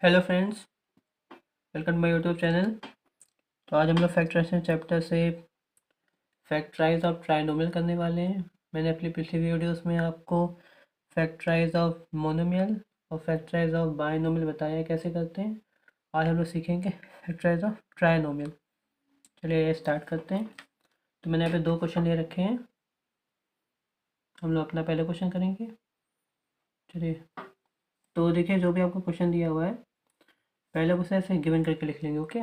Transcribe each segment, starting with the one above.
Hello friends, welcome my YouTube channel. तो आज हम लोग फैक्टराइजेशन चैप्टर से फैक्टराइज ऑफ ट्राइनोमियल करने वाले हैं। मैंने अपनी पिछली वीडियोस में आपको फैक्टराइज ऑफ मोनोमियल और फैक्टराइज ऑफ बायनोमियल बताया है कैसे करते हैं। आज हम लोग सीखेंगे फैक्टराइज ऑफ ट्राइनोमियल। चलिए स्टार्ट करते हैं। तो मैंने यहाँ पे दो क्वेश्चन ले रखे हैं, हम लोग अपना पहले क्वेश्चन करेंगे। चलिए, तो देखिए जो भी आपको क्वेश्चन दिया हुआ है पहले क्वेश्चन ऐसे गिवन करके लिख लेंगे। ओके,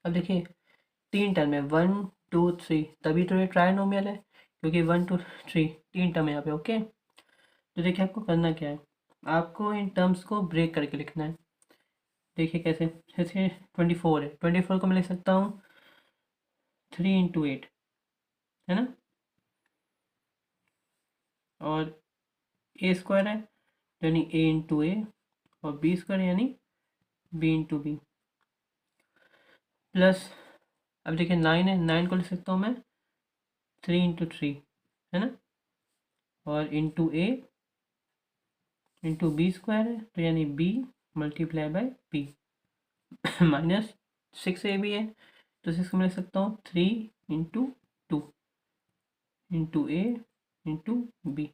अब देखिए तीन टर्म है, 1 2 3, तभी तो ये ट्राइनोमियल है क्योंकि 1 2 3 तीन टर्म है यहाँ पे। ओके, तो देखिए आपको करना क्या है, आपको इन टर्म्स को ब्रेक करके लिखना है। देखिए कैसे, जैसे 24 है, 24 को मैं लिख सकता हूँ 3 × 8, है ना। और A² है यानी A × A, और B² यानी B × B, प्लस अब देखिए 9 है, 9 को लिख सकता हूँ मैं 3 × 3, है ना। और A × B² है तो यानी B × B -6AB है तो 6 को मैं लिख सकता हूँ 3 × 2 A × B।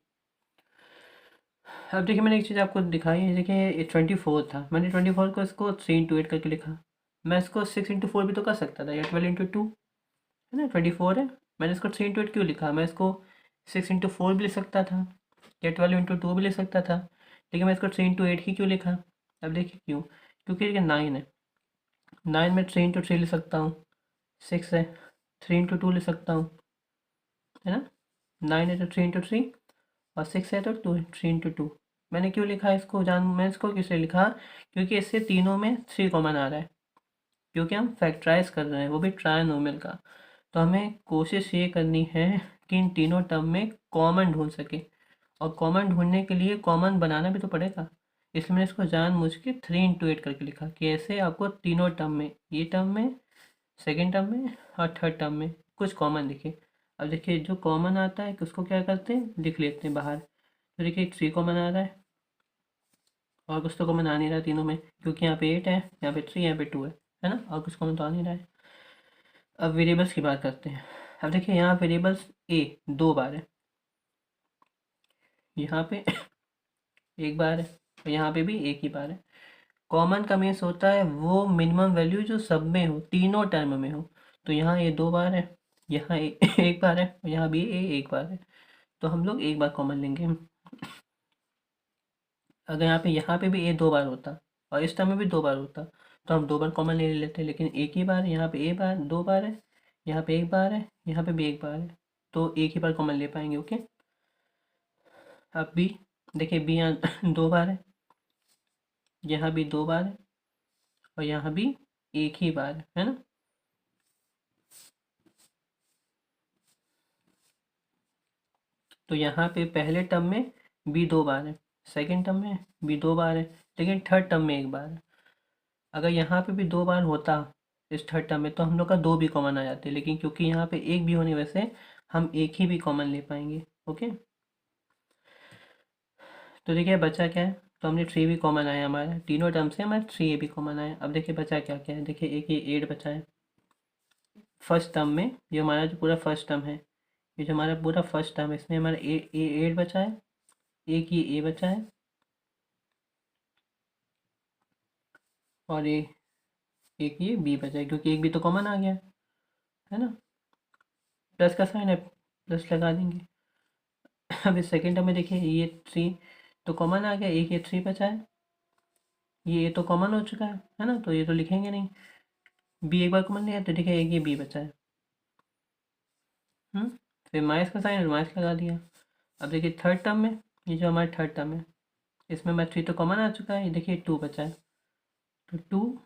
अब देखिए मैंने एक चीज़ आपको दिखाई है, देखिए ये 24 था, मैंने 24 को इसको 3 × 8 करके लिखा। मैं इसको 6 × 4 भी तो कर सकता था, या 12 × 2, है ना। 24 है, मैंने इसको 3 × 8 क्यों लिखा, मैं इसको 6 × 4 भी लिख सकता था या 12 × 2 भी लिख सकता था, लेकिन मैं इसको 3 × 8 ही क्यों लिखा। अब देखिए क्यों, क्योंकि देखिए 9 है, 9 में 3 × 3 लिख सकता हूँ, 6 है 3 × 2 लिख सकता हूँ, है ना। 9 है तो 3 × 3 और 6 है तो 3 × 2। मैंने क्यों लिखा इसको, मैं इसको किस लिए लिखा, क्योंकि इससे तीनों में 3 कॉमन आ रहा है, क्योंकि हम फैक्टराइज कर रहे हैं वो भी ट्रायनोमियल का। तो हमें कोशिश ये करनी है कि इन तीनों टर्म में कॉमन ढूंढ सके, और कॉमन ढूंढने के लिए कॉमन बनाना भी तो पड़ेगा। इसलिए मैंने इसको जानबूझ के 3 × 8 करके लिखा कि ऐसे आपको तीनों टर्म में, ये टर्म में, सेकेंड टर्म में और थर्ड टर्म में कुछ कॉमन दिखे। अब देखिए जो कॉमन आता है उसको क्या करते हैं, लिख लेते हैं बाहर। तो देखिए 3 कॉमन आ रहा है और कुछ तो कॉमन आ नहीं रहा तीनों में, क्योंकि यहाँ पे 8 है, यहाँ पे 3, यहाँ पे 2 है ना, और कुछ कॉमन तो आ नहीं रहा है। अब वेरिएबल्स की बात करते हैं। अब देखिए यहाँ वेरिएबल्स ए 2 बार है, यहाँ पे एक बार है, और यहाँ पे भी एक ही बार है। कॉमन का मीन्स होता है वो मिनिमम वैल्यू जो सब में हो, तीनों टर्म में हो। तो यहाँ ये 2 बार है, यहाँ एक बार है, और यहाँ भी एक बार है, तो हम लोग एक बार कॉमन लेंगे। अगर यहाँ पे भी 2 बार होता और इस टर्म में भी 2 बार होता तो हम 2 बार कॉमन ले लेते, लेकिन एक ही बार, यहाँ पे बार 2 बार है, यहाँ पे एक बार है, यहाँ पे भी एक बार है, तो एक ही बार कॉमन ले पाएंगे। ओके, अब बी, देखिए बी यहाँ 2 बार है, यहाँ भी 2 बार है, और यहाँ भी एक ही बार है ना। तो यहाँ पे पहले टर्म में बी 2 बार है, सेकेंड टर्म में बी 2 बार है, लेकिन थर्ड टर्म में एक बार है। अगर यहाँ पे भी 2 बार होता इस थर्ड टर्म में तो हम लोग का 2 भी कॉमन आ जाते, लेकिन क्योंकि यहाँ पे एक भी होने वजह से हम एक ही भी कॉमन ले पाएंगे। ओके, तो देखिए बचा क्या है, तो हमने 3 भी कॉमन आया, हमारे तीनों टर्म से हमारे 3 भी कॉमन आया। अब देखिए बचा क्या क्या है, देखिए एक ये 8 बचा है फर्स्ट टर्म में, ये हमारा जो पूरा फर्स्ट टर्म है, ये जो हमारा पूरा फर्स्ट टर्म है इसमें हमारा ए 8 बचा है, एक ये ए बचा है, और ये एक ये बी बचा है, क्योंकि एक भी तो कॉमन आ गया है ना। प्लस का साइन है, प्लस लगा देंगे। अब इस सेकेंड टर्म में देखिए ये 3 तो कॉमन आ गया, एक ये 3 बचा है, ये तो कॉमन हो चुका है ना, तो ये तो लिखेंगे नहीं। बी एक बार कॉमन लिया तो देखिए एक ये बी बचा है, फिर माइनस का साइन, माइनस लगा दिया। अब देखिए थर्ड टर्म में, ये जो हमारा थर्ड टर्म है इसमें हमारा 3 तो कॉमन आ चुका है, ये देखिए 2 बचा है, तो 2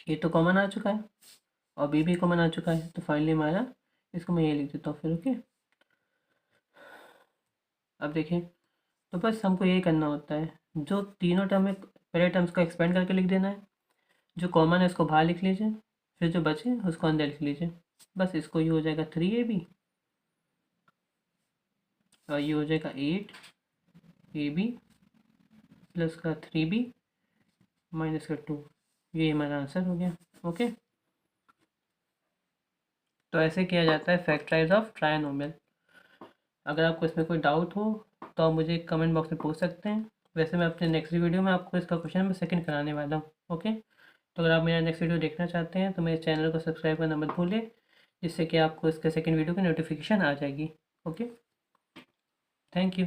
ये तो कॉमन आ चुका है, और बी भी कॉमन आ चुका है, तो फाइनली हमारा, इसको मैं ये लिख देता हूँ फिर। ओके, अब देखिए तो बस हमको ये करना होता है, जो तीनों टर्म है पहले टर्म्स को एक्सपेंड करके लिख देना है, जो कॉमन है उसको बाहर लिख लीजिए, फिर जो बचे उसको अंदर लिख लीजिए। बस इसको ये हो जाएगा 3AB, और ये हो जाएगा 8AB प्लस का 3b माइनस का 2, ये हमारा आंसर हो गया। ओके, तो ऐसे किया जाता है फैक्टराइज ऑफ ट्रायनोमियल। अगर आपको इसमें कोई डाउट हो तो आप मुझे कमेंट बॉक्स में पूछ सकते हैं। वैसे मैं अपने नेक्स्ट वीडियो में आपको इसका क्वेश्चन मैं सेकंड कराने वाला हूँ। ओके, तो अगर आप मेरा नेक्स्ट वीडियो देखना चाहते हैं तो मेरे चैनल को सब्सक्राइब करना मत भूलें, जिससे कि आपको इसके सेकंड वीडियो की नोटिफिकेशन आ जाएगी। Okay, thank you.